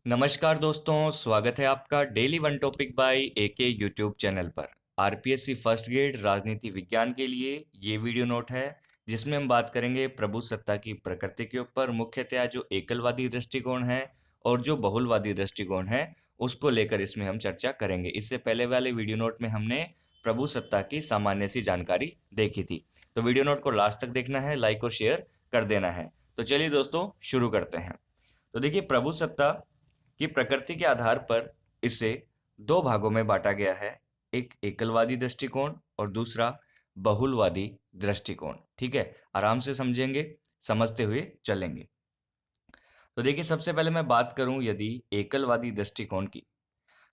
नमस्कार दोस्तों, स्वागत है आपका daily one topic by AK YouTube channel पर। आरपीएससी फर्स्ट ग्रेड राजनीति विज्ञान के लिए ये वीडियो नोट है जिसमें हम बात करेंगे प्रभु सत्ता की प्रकृति के ऊपर, मुख्यतया जो एकलवादी दृष्टिकोण है और जो बहुलवादी दृष्टिकोण है उसको लेकर इसमें हम चर्चा करेंगे। इससे पहले वाले वीडियो नोट में हमने प्रभु सत्ता की सामान्य सी जानकारी देखी थी, तो वीडियो नोट को लास्ट तक देखना है, लाइक और शेयर कर देना है। तो चलिए दोस्तों शुरू करते हैं। तो देखिए, प्रभु सत्ता कि प्रकृति के आधार पर इसे दो भागों में बांटा गया है, एक एकलवादी दृष्टिकोण और दूसरा बहुलवादी दृष्टिकोण। ठीक है, आराम से समझेंगे, समझते हुए चलेंगे। तो देखिए, सबसे पहले मैं बात करूं यदि एकलवादी दृष्टिकोण की,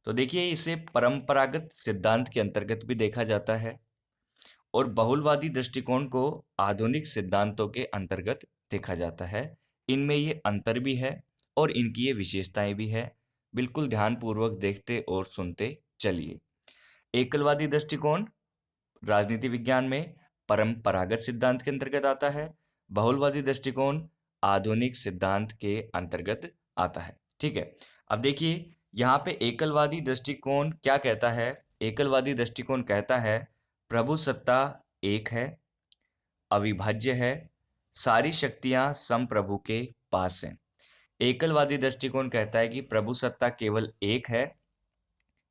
तो देखिए इसे परंपरागत सिद्धांत के अंतर्गत भी देखा जाता है और बहुलवादी दृष्टिकोण को आधुनिक सिद्धांतों के अंतर्गत देखा जाता है। इनमें ये अंतर भी है और इनकी ये विशेषताएं भी है। बिल्कुल ध्यानपूर्वक देखते और सुनते चलिए। एकलवादी दृष्टिकोण राजनीति विज्ञान में परंपरागत सिद्धांत के अंतर्गत आता है, बहुलवादी दृष्टिकोण आधुनिक सिद्धांत के अंतर्गत आता है। ठीक है, अब देखिए यहाँ पे एकलवादी दृष्टिकोण क्या कहता है। एकलवादी दृष्टिकोण कहता है प्रभु सत्ता एक है, अविभाज्य है, सारी शक्तियां संप्रभु के पास हैं। एकलवादी दृष्टिकोण कहता है कि प्रभु सत्ता केवल एक है,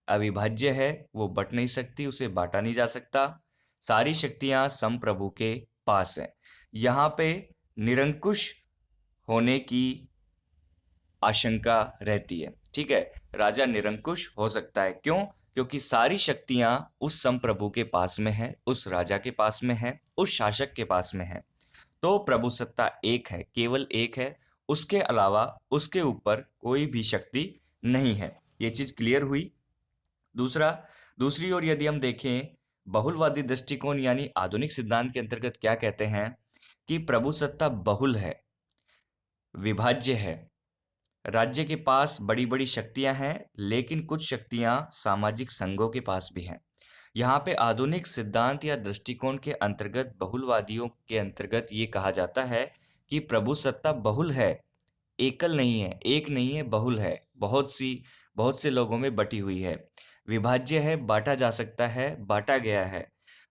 अविभाज्य है, वो बट नहीं सकती, उसे बांटा नहीं जा सकता, सारी शक्तियां संप्रभु के पास हैं। यहाँ पे निरंकुश होने की आशंका रहती है। ठीक है, राजा निरंकुश हो सकता है, क्यों? क्योंकि सारी शक्तियां उस संप्रभु के पास में है, उस राजा के पास में है, उस शासक के पास में है। तो प्रभु सत्ता एक है, केवल एक है, उसके अलावा उसके ऊपर कोई भी शक्ति नहीं है। ये चीज क्लियर हुई। दूसरा, दूसरी ओर यदि हम देखें बहुलवादी दृष्टिकोण यानी आधुनिक सिद्धांत के अंतर्गत क्या कहते हैं कि प्रभु सत्ता बहुल है, विभाज्य है, राज्य के पास बड़ी बड़ी शक्तियां हैं, लेकिन कुछ शक्तियां सामाजिक संघों के पास भी हैं। यहाँ पे आधुनिक सिद्धांत या दृष्टिकोण के अंतर्गत बहुलवादियों के अंतर्गत ये कहा जाता है कि प्रभु सत्ता बहुल है, एकल नहीं है, एक नहीं है, बहुल है, बहुत से लोगों में बटी हुई है, विभाज्य है, बांटा जा सकता है, बांटा गया है।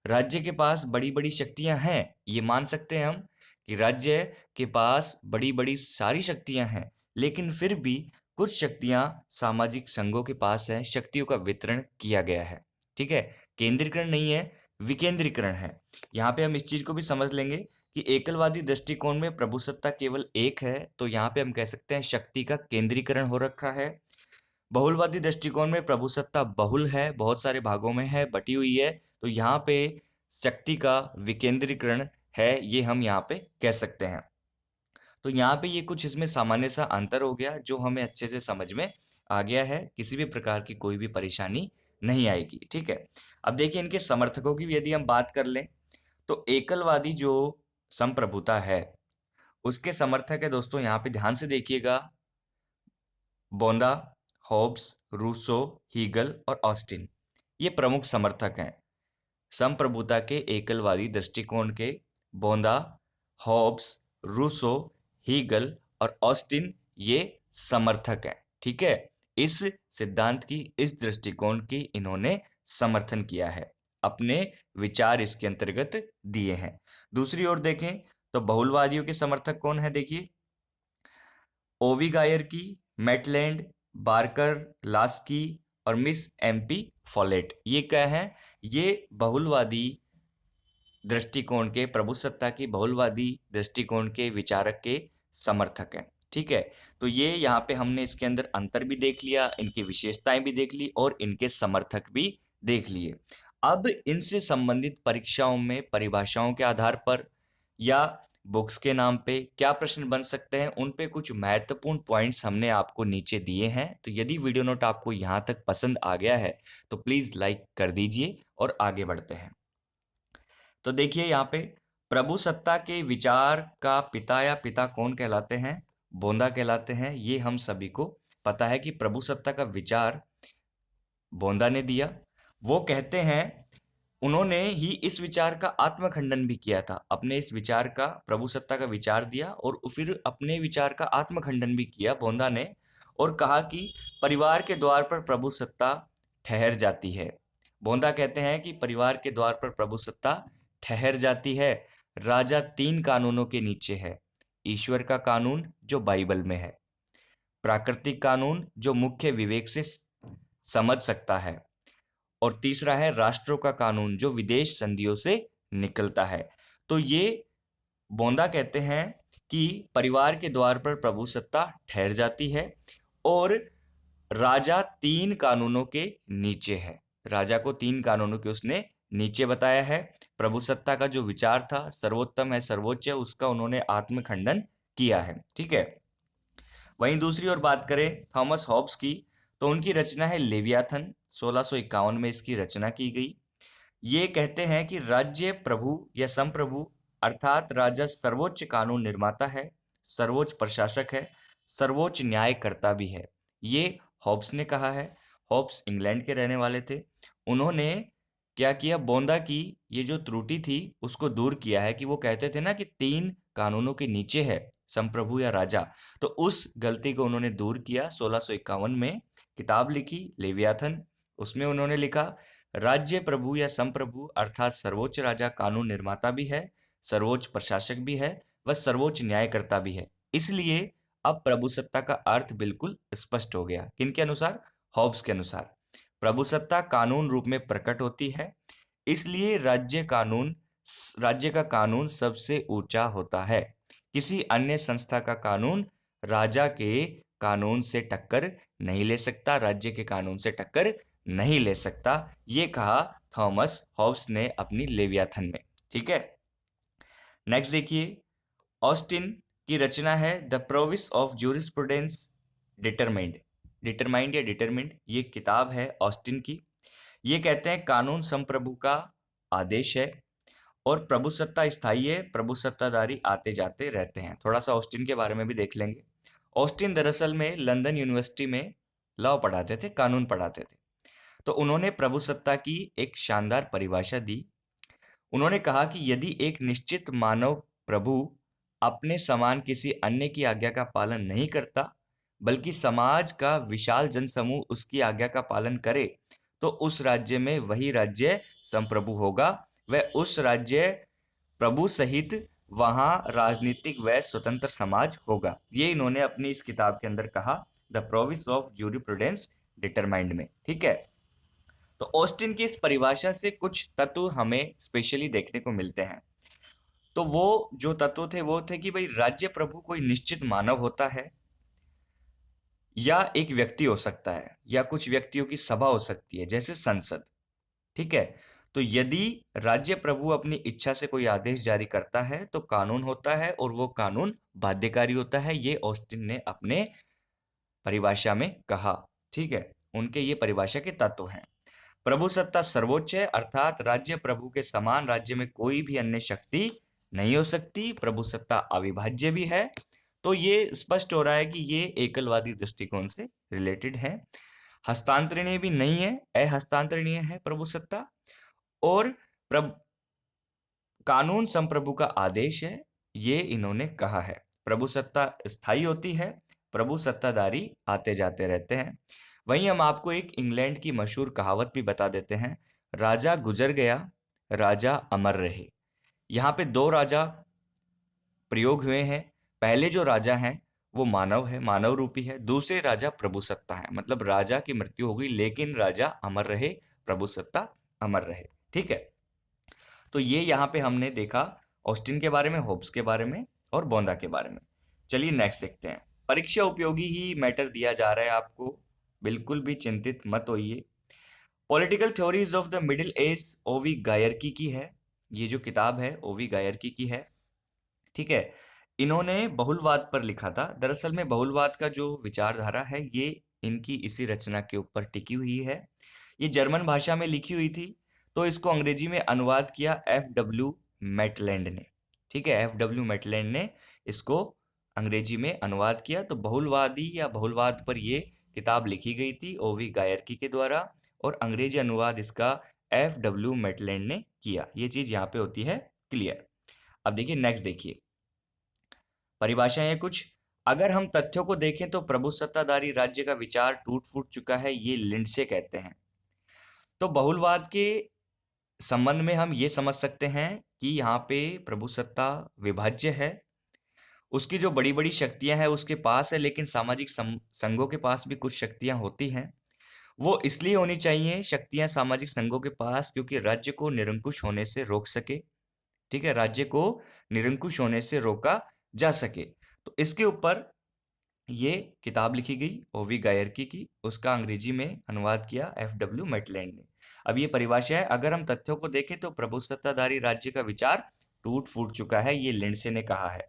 राज्य के पास बड़ी बड़ी शक्तियां हैं, ये मान सकते हैं हम कि राज्य के पास बड़ी बड़ी सारी शक्तियां हैं, लेकिन फिर भी कुछ शक्तियां सामाजिक संघों के पास है, शक्तियों का वितरण किया गया है। ठीक है, केंद्रीकरण नहीं है, विकेंद्रीकरण है। यहाँ पे हम इस चीज को भी समझ लेंगे कि एकलवादी दृष्टिकोण में प्रभुसत्ता केवल एक है, तो यहाँ पे हम कह सकते हैं शक्ति का केंद्रीकरण हो रखा है। बहुलवादी दृष्टिकोण में प्रभुसत्ता बहुल है, बहुत सारे भागों में है, बटी हुई है, तो यहाँ पे शक्ति का विकेंद्रीकरण है, ये हम यहाँ पे कह सकते हैं। तो यहाँ पे ये कुछ इसमें सामान्य सा अंतर हो गया जो हमें अच्छे से समझ में आ गया है, किसी भी प्रकार की कोई भी परेशानी नहीं आएगी। ठीक है, अब देखिए इनके समर्थकों की भी यदि हम बात कर लें, तो एकलवादी जो संप्रभुता है उसके समर्थक है दोस्तों, यहाँ पे ध्यान से देखिएगा, बोंदा, हॉब्स, रूसो, हीगल और ऑस्टिन, ये प्रमुख समर्थक हैं संप्रभुता के एकलवादी दृष्टिकोण के। बोंदा, हॉब्स, रूसो, हीगल और ऑस्टिन ये समर्थक हैं। ठीक है, इस सिद्धांत की, इस दृष्टिकोण की इन्होंने समर्थन किया है, अपने विचार इसके अंतर्गत दिए हैं। दूसरी ओर देखें तो बहुलवादियों के समर्थक कौन है, देखिए ओवी गायर की, मेटलैंड, बार्कर, लास्की और मिस एमपी फॉलेट, ये क्या है? ये बहुलवादी दृष्टिकोण के, प्रभुसत्ता की बहुलवादी दृष्टिकोण के विचारक के समर्थक हैं। ठीक है, तो ये यहाँ पे हमने इसके अंदर अंतर भी देख लिया, इनकी विशेषताएं भी देख ली और इनके समर्थक भी देख लिए। अब इनसे संबंधित परीक्षाओं में परिभाषाओं के आधार पर या बुक्स के नाम पे क्या प्रश्न बन सकते हैं, उन पे कुछ महत्वपूर्ण पॉइंट्स हमने आपको नीचे दिए हैं। तो यदि वीडियो नोट आपको यहाँ तक पसंद आ गया है तो प्लीज लाइक कर दीजिए और आगे बढ़ते हैं। तो देखिए यहाँ पे प्रभु सत्ता के विचार का पिता या पिता कौन कहलाते हैं? बोंदा कहलाते हैं। ये हम सभी को पता है कि प्रभु सत्ता का विचार बोंदा ने दिया। वो कहते हैं, उन्होंने ही इस विचार का आत्मखंडन भी किया था, अपने इस विचार का, प्रभु सत्ता का विचार दिया और फिर अपने विचार का आत्मखंडन भी किया बोंदा ने, और कहा कि परिवार के द्वार पर प्रभु सत्ता ठहर जाती है। बोंदा कहते हैं कि परिवार के द्वार पर प्रभु सत्ता ठहर जाती है। राजा 3 कानूनों के नीचे है। ईश्वर का कानून जो बाइबल में है, प्राकृतिक कानून जो मुख्य विवेक से समझ सकता है, और तीसरा है राष्ट्रों का कानून जो विदेश संधियों से निकलता है। तो ये बोंदा कहते हैं कि परिवार के द्वार पर प्रभु सत्ता ठहर जाती है और राजा 3 कानूनों के नीचे है। राजा को 3 कानूनों के उसने नीचे बताया है। प्रभु सत्ता का जो विचार था, सर्वोत्तम है, सर्वोच्च है, उसका उन्होंने आत्मखंडन किया है। ठीक है। वहीं दूसरी ओर बात करें थॉमस हॉब्स की, तो उनकी रचना है लेवियाथन। 1651 में इसकी रचना की गई। ये कहते हैं कि राज्य प्रभु या संप्रभु अर्थात राजा सर्वोच्च कानून निर्माता है, सर्वोच्च प्रशासक है, सर्वोच्च न्यायकर्ता भी है। ये हॉब्स ने कहा है। हॉब्स इंग्लैंड के रहने वाले थे। उन्होंने क्या किया, बोंदा की ये जो त्रुटि थी उसको दूर किया है कि वो कहते थे ना कि 3 कानूनों के नीचे है संप्रभु या राजा, तो उस गलती को उन्होंने दूर किया। 1651 में किताब लिखी लेवियाथन। उसमें उन्होंने लिखा राज्य प्रभु या संप्रभु अर्थात सर्वोच्च राजा कानून निर्माता भी है, सर्वोच्च प्रशासक भी है, वह सर्वोच्च न्यायकर्ता भी है। इसलिए अब प्रभु सत्ता का अर्थ बिल्कुल स्पष्ट हो गया। किनके अनुसार? हॉब्स के अनुसार। प्रभु सत्ता कानून रूप में प्रकट होती है, इसलिए राज्य का कानून सबसे ऊंचा होता है। किसी अन्य संस्था का कानून राजा के कानून से टक्कर नहीं ले सकता, राज्य के कानून से टक्कर नहीं ले सकता। ये कहा थॉमस हॉब्स ने अपनी लेवियाथन में। ठीक है। नेक्स्ट देखिए, ऑस्टिन की रचना है the prowess of jurisprudence determined. Determined या डिटरमिंड, ये किताब है ऑस्टिन की। ये कहते हैं कानून संप्रभु का आदेश है और प्रभु सत्ता स्थायी है, प्रभु सत्ताधारी आते जाते रहते हैं। थोड़ा सा ऑस्टिन के बारे में भी देख लेंगे। ऑस्टिन दरअसल में लंदन यूनिवर्सिटी में लॉ पढ़ाते थे, कानून पढ़ाते थे। तो उन्होंने प्रभु सत्ता की एक शानदार परिभाषा दी। उन्होंने कहा कि यदि एक निश्चित मानव प्रभु अपने समान किसी अन्य की आज्ञा का पालन नहीं करता, बल्कि समाज का विशाल जनसमूह उसकी आज्ञा का पालन करे, तो उस राज्य में वही राज्य संप्रभु होगा। वह उस राज्य प्रभु सहित वहां राजनीतिक व स्वतंत्र समाज होगा। ये इन्होंने अपनी इस किताब के अंदर कहा, द प्रोविस ऑफ जूरिप्रूडेंस डिटरमाइंड में। ठीक है। तो ऑस्टिन की इस परिभाषा से कुछ तत्व हमें स्पेशली देखने को मिलते हैं। तो वो जो तत्व थे वो थे कि भाई राज्य प्रभु कोई निश्चित मानव होता है, या एक व्यक्ति हो सकता है, या कुछ व्यक्तियों की सभा हो सकती है जैसे संसद। ठीक है। तो यदि राज्य प्रभु अपनी इच्छा से कोई आदेश जारी करता है तो कानून होता है और वो कानून बाध्यकारी होता है। ये ऑस्टिन ने अपने परिभाषा में कहा। ठीक है। उनके ये परिभाषा के तत्व हैं। प्रभु सत्ता सर्वोच्च है अर्थात राज्य प्रभु के समान राज्य में कोई भी अन्य शक्ति नहीं हो सकती। प्रभु सत्ता अविभाज्य भी है। तो ये स्पष्ट हो रहा है कि ये एकलवादी दृष्टिकोण से रिलेटेड है। हस्तांतरणीय भी नहीं है, अहस्तांतरणीय है प्रभु सत्ता। और कानून संप्रभु का आदेश है, ये इन्होंने कहा है। प्रभु सत्ता स्थायी होती है, प्रभु सत्ताधारी आते जाते रहते हैं। वहीं हम आपको एक इंग्लैंड की मशहूर कहावत भी बता देते हैं, राजा गुजर गया, राजा अमर रहे। यहाँ पे 2 राजा प्रयोग हुए हैं। पहले जो राजा हैं वो मानव है, मानव रूपी है। दूसरे राजा प्रभु सत्ता है, मतलब राजा की मृत्यु हो गई लेकिन राजा अमर रहे, प्रभु सत्ता अमर रहे। ठीक है। तो ये यहाँ पे हमने देखा ऑस्टिन के बारे में, होब्स के बारे में और बोंदा के बारे में। चलिए नेक्स्ट देखते हैं। परीक्षा उपयोगी ही मैटर दिया जा रहा है आपको, बिल्कुल भी चिंतित मत होइए। Political theories of the middle age ओवी गायरकी की है। ये जो किताब है ओवी गायरकी की है। ठीक है। इन्होंने बहुलवाद पर लिखा था। दरअसल में बहुलवाद का जो विचारधारा है ये इनकी इसी रचना के ऊपर टिकी हुई है। ये जर्मन भाषा में लिखी हुई थी, तो इसको अंग्रेजी में अनुवाद किया F.W. मैटलैंड ने। ठीक है। F.W. मैटलैंड ने इसको अंग्रेजी में अनुवाद किया। तो बहुलवादी या बहुलवाद पर ये किताब लिखी गई थी ओवी गायरकी के द्वारा, और अंग्रेजी अनुवाद इसका F.W. मैटलैंड ने किया। ये चीज यहाँ पे होती है क्लियर। अब देखिए नेक्स्ट देखिए परिभाषाएं कुछ। अगर हम तथ्यों को देखें तो प्रभुसत्ताधारी राज्य का विचार टूट फूट चुका है, ये लिंडसे कहते हैं। तो बहुलवाद के संबंध में हम ये समझ सकते हैं कि यहाँ पे प्रभुसत्ता विभाज्य है, उसकी जो बड़ी बड़ी शक्तियां हैं उसके पास है, लेकिन सामाजिक संघों के पास भी कुछ शक्तियां होती हैं। वो इसलिए होनी चाहिए शक्तियां सामाजिक संघों के पास क्योंकि राज्य को निरंकुश होने से रोक सके। ठीक है, राज्य को निरंकुश होने से रोका जा सके। तो इसके ऊपर ये किताब लिखी गई ओवी गायरकी की, उसका अंग्रेजी में अनुवाद किया F.W. मेटलैंड ने। अब ये परिभाषा है, अगर हम तथ्यों को देखें तो प्रभुसत्ताधारी राज्य का विचार टूट फूट चुका है, ये लिंडसे ने कहा है।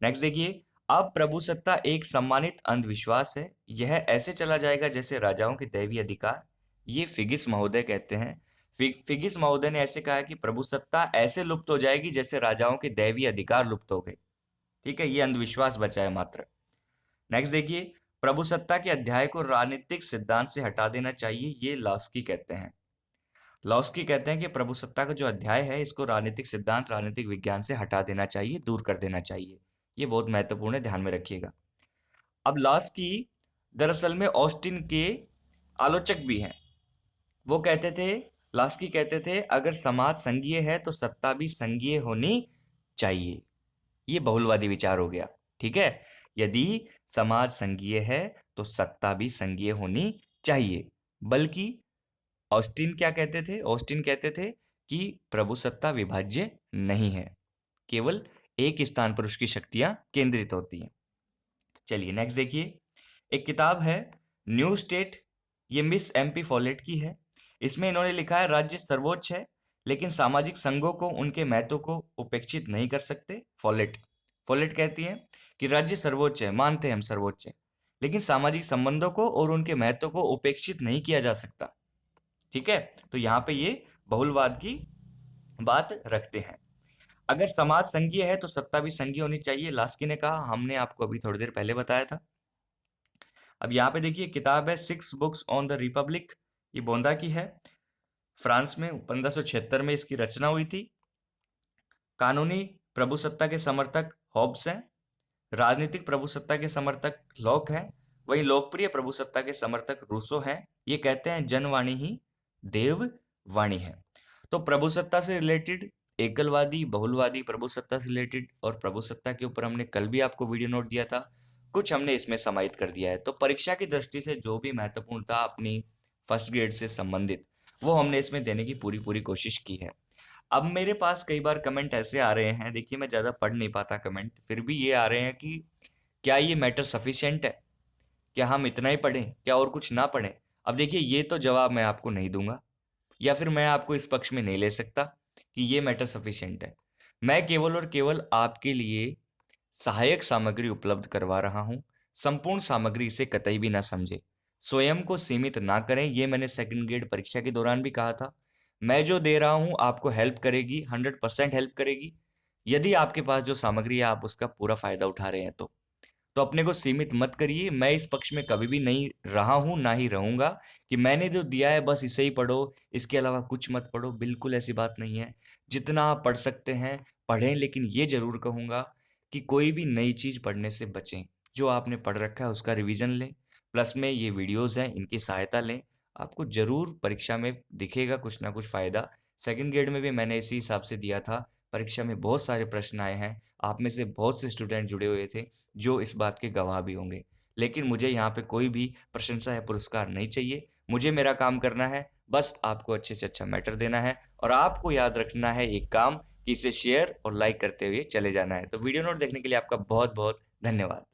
नेक्स्ट देखिए, अब प्रभुसत्ता एक सम्मानित अंधविश्वास है, यह ऐसे चला जाएगा जैसे राजाओं के दैवीय अधिकार। ये फिगिस महोदय कहते हैं। फिगिस महोदय ने ऐसे कहा कि प्रभुसत्ता ऐसे लुप्त हो जाएगी जैसे राजाओं के दैवीय अधिकार लुप्त हो गए। ठीक है, ये अंधविश्वास बचा है मात्र। नेक्स्ट देखिए, प्रभुसत्ता के अध्याय को राजनीतिक सिद्धांत से हटा देना चाहिए, ये लॉस्की कहते हैं। लॉस्की कहते हैं कि प्रभुसत्ता का जो अध्याय है इसको राजनीतिक सिद्धांत, राजनीतिक विज्ञान से हटा देना चाहिए, दूर कर देना चाहिए। ये बहुत महत्वपूर्ण है, ध्यान में रखिएगा। अब लॉस्की दरअसल में ऑस्टिन के आलोचक भी हैं। वो कहते थे, लॉस्की कहते थे, अगर समाज संघीय है तो सत्ता भी संघीय होनी चाहिए। ये बहुलवादी विचार हो गया। ठीक है, यदि समाज संघीय है तो सत्ता भी संघीय होनी चाहिए। बल्कि ऑस्टिन क्या कहते थे? ऑस्टिन कहते थे कि प्रभुसत्ता विभाज्य नहीं है, केवल एक स्थान पर उसकी शक्तियां केंद्रित होती हैं। चलिए नेक्स्ट देखिए, एक किताब है न्यू स्टेट, ये मिस MP फॉलेट की है। इसमें इन्होंने लिखा है, राज्य सर्वोच्च है लेकिन सामाजिक संघों को उनके महत्व को उपेक्षित नहीं कर सकते। फॉलेट फॉलेट कहती है कि राज्य सर्वोच्च है, मानते हैं हम सर्वोच्च है, लेकिन सामाजिक संबंधों को और उनके महत्व को उपेक्षित नहीं किया जा सकता। ठीक है, तो यहाँ पे ये बहुलवाद की बात रखते हैं। अगर समाज संघीय है तो सत्ता भी संघीय होनी चाहिए, लास्की ने कहा। हमने आपको अभी थोड़ी देर पहले बताया था। अब यहाँ पे देखिए, किताब है 6 बुक्स ऑन द रिपब्लिक, ये बोंदा की है। फ्रांस में 1576 में इसकी रचना हुई थी। कानूनी प्रभुसत्ता के समर्थक हॉब्स हैं, राजनीतिक प्रभुसत्ता के समर्थक लॉक हैं, वहीं लोकप्रिय प्रभुसत्ता के समर्थक रूसो हैं। ये कहते हैं जनवाणी ही देव वाणी है। तो प्रभुसत्ता से रिलेटेड एकलवादी, बहुलवादी, प्रभुसत्ता से रिलेटेड और प्रभुसत्ता के ऊपर हमने कल भी आपको वीडियो नोट दिया था, कुछ हमने इसमें समाहित कर दिया है। तो परीक्षा की दृष्टि से जो भी महत्वपूर्ण था अपनी फर्स्ट ग्रेड से संबंधित, वो हमने इसमें देने की पूरी पूरी कोशिश की है। अब मेरे पास कई बार कमेंट ऐसे आ रहे हैं, देखिए मैं ज़्यादा पढ़ नहीं पाता कमेंट, फिर भी ये आ रहे हैं कि क्या ये मैटर सफिशिएंट है, क्या हम इतना ही पढ़ें, क्या और कुछ ना पढ़ें। अब देखिए, ये तो जवाब मैं आपको नहीं दूंगा, या फिर मैं आपको इस पक्ष में नहीं ले सकता कि ये मैटर सफिशिएंट है। मैं केवल और केवल आपके लिए सहायक सामग्री उपलब्ध करवा रहा हूं। संपूर्ण सामग्री से कतई भी ना समझे, स्वयं को सीमित ना करें, ये मैंने सेकंड ग्रेड परीक्षा के दौरान भी कहा था। मैं जो दे रहा हूं आपको हेल्प करेगी, 100% हेल्प करेगी, यदि आपके पास जो सामग्री है आप उसका पूरा फायदा उठा रहे हैं तो अपने को सीमित मत करिए। मैं इस पक्ष में कभी भी नहीं रहा हूं, ना ही रहूंगा कि मैंने जो दिया है बस इसे ही पढ़ो, इसके अलावा कुछ मत पढ़ो। बिल्कुल ऐसी बात नहीं है। जितना आप पढ़ सकते हैं पढ़ें, लेकिन ये जरूर कहूंगा कि कोई भी नई चीज पढ़ने से बचें। जो आपने पढ़ रखा है उसका रिवीजन लें, प्लस में ये वीडियोस हैं इनकी सहायता लें, आपको जरूर परीक्षा में दिखेगा कुछ ना कुछ फायदा। सेकंड ग्रेड में भी मैंने इसी हिसाब से दिया था, परीक्षा में बहुत सारे प्रश्न आए हैं, आप में से बहुत से स्टूडेंट जुड़े हुए थे जो इस बात के गवाह भी होंगे। लेकिन मुझे यहाँ पे कोई भी प्रशंसा या पुरस्कार नहीं चाहिए, मुझे मेरा काम करना है, बस आपको अच्छे से अच्छा मैटर देना है और आपको याद रखना है एक काम कि इसे शेयर और लाइक करते हुए चले जाना है। तो वीडियो नोट देखने के लिए आपका बहुत बहुत धन्यवाद।